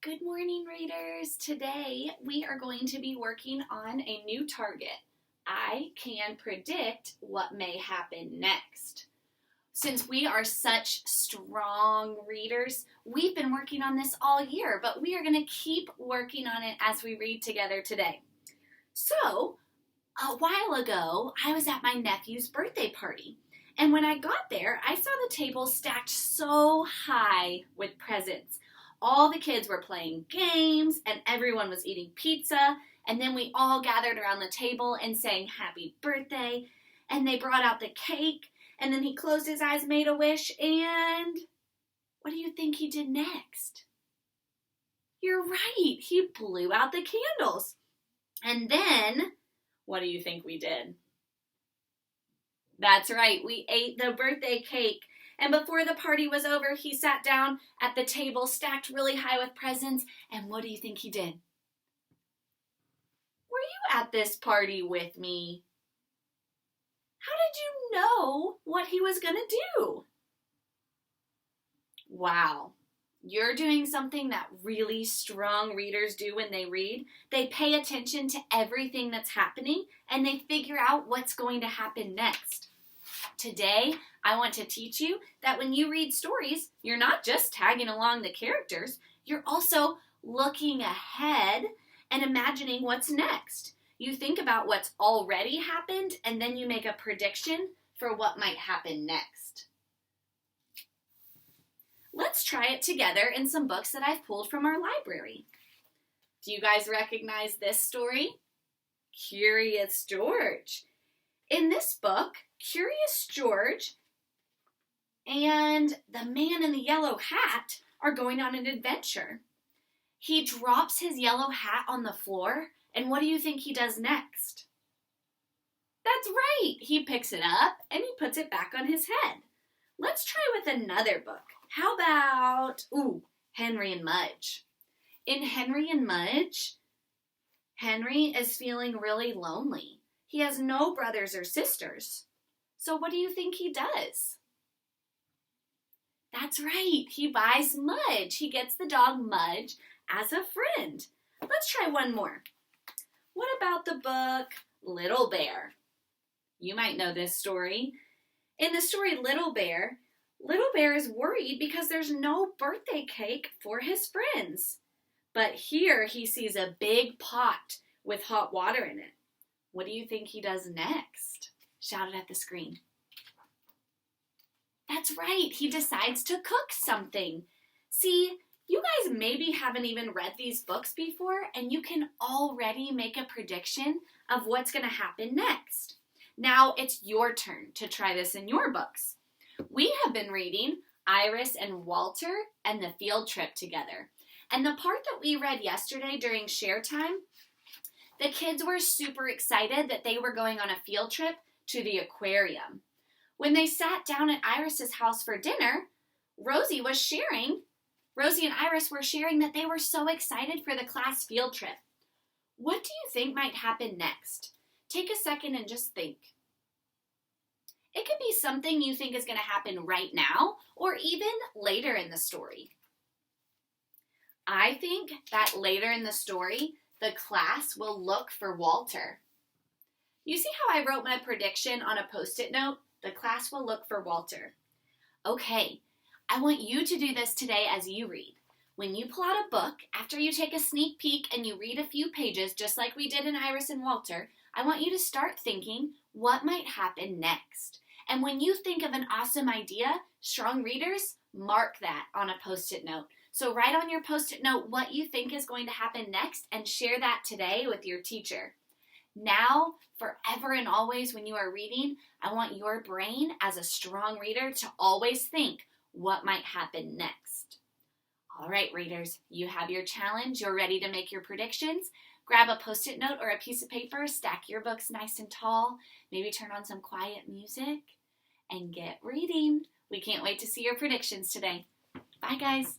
Good morning, readers. Today we are going to be working on a new target. I can predict what may happen next. Since we are such strong readers, we've been working on this all year, but we are going to keep working on it as we read together today. So, a while ago, I was at my nephew's birthday party. And when I got there, I saw the table stacked so high with presents. All the kids were playing games and everyone was eating pizza. And then we all gathered around the table and sang happy birthday. And they brought out the cake. And then he closed his eyes, made a wish, and what do you think he did next? You're right, he blew out the candles. And then, what do you think we did? That's right, we ate the birthday cake. And before the party was over, he sat down at the table stacked really high with presents. And what do you think he did? Were you at this party with me? How did you know what he was going to do? Wow, you're doing something that really strong readers do when they read. They pay attention to everything that's happening and they figure out what's going to happen next. Today, I want to teach you that when you read stories, you're not just tagging along the characters, you're also looking ahead and imagining what's next. You think about what's already happened and then you make a prediction for what might happen next. Let's try it together in some books that I've pulled from our library. Do you guys recognize this story? Curious George. In this book, Curious George and the man in the yellow hat are going on an adventure. He drops his yellow hat on the floor, and what do you think he does next? That's right, he picks it up and he puts it back on his head. Let's try with another book. How about, Henry and Mudge. In Henry and Mudge, Henry is feeling really lonely. He has no brothers or sisters. So what do you think he does? That's right, he buys Mudge. He gets the dog Mudge as a friend. Let's try one more. What about the book Little Bear? You might know this story. In the story Little Bear is worried because there's no birthday cake for his friends. But here he sees a big pot with hot water in it. What do you think he does next? Shout it at the screen. That's right, he decides to cook something. See, you guys maybe haven't even read these books before, and you can already make a prediction of what's going to happen next. Now it's your turn to try this in your books. We have been reading Iris and Walter and the field trip together. And the part that we read yesterday during share time, the kids were super excited that they were going on a field trip to the aquarium. When they sat down at Iris's house for dinner, Rosie and Iris were sharing that they were so excited for the class field trip. What do you think might happen next? Take a second and just think. It could be something you think is going to happen right now or even later in the story. I think that later in the story, the class will look for Walter. You see how I wrote my prediction on a Post-it note? The class will look for Walter. Okay, I want you to do this today as you read. When you pull out a book, after you take a sneak peek and you read a few pages, just like we did in Iris and Walter, I want you to start thinking what might happen next. And when you think of an awesome idea, strong readers, mark that on a Post-it note. So write on your Post-it note what you think is going to happen next and share that today with your teacher. Now, forever and always when you are reading, I want your brain as a strong reader to always think what might happen next. All right, readers, you have your challenge. You're ready to make your predictions. Grab a Post-it note or a piece of paper, stack your books nice and tall, maybe turn on some quiet music, and get reading. We can't wait to see your predictions today. Bye, guys.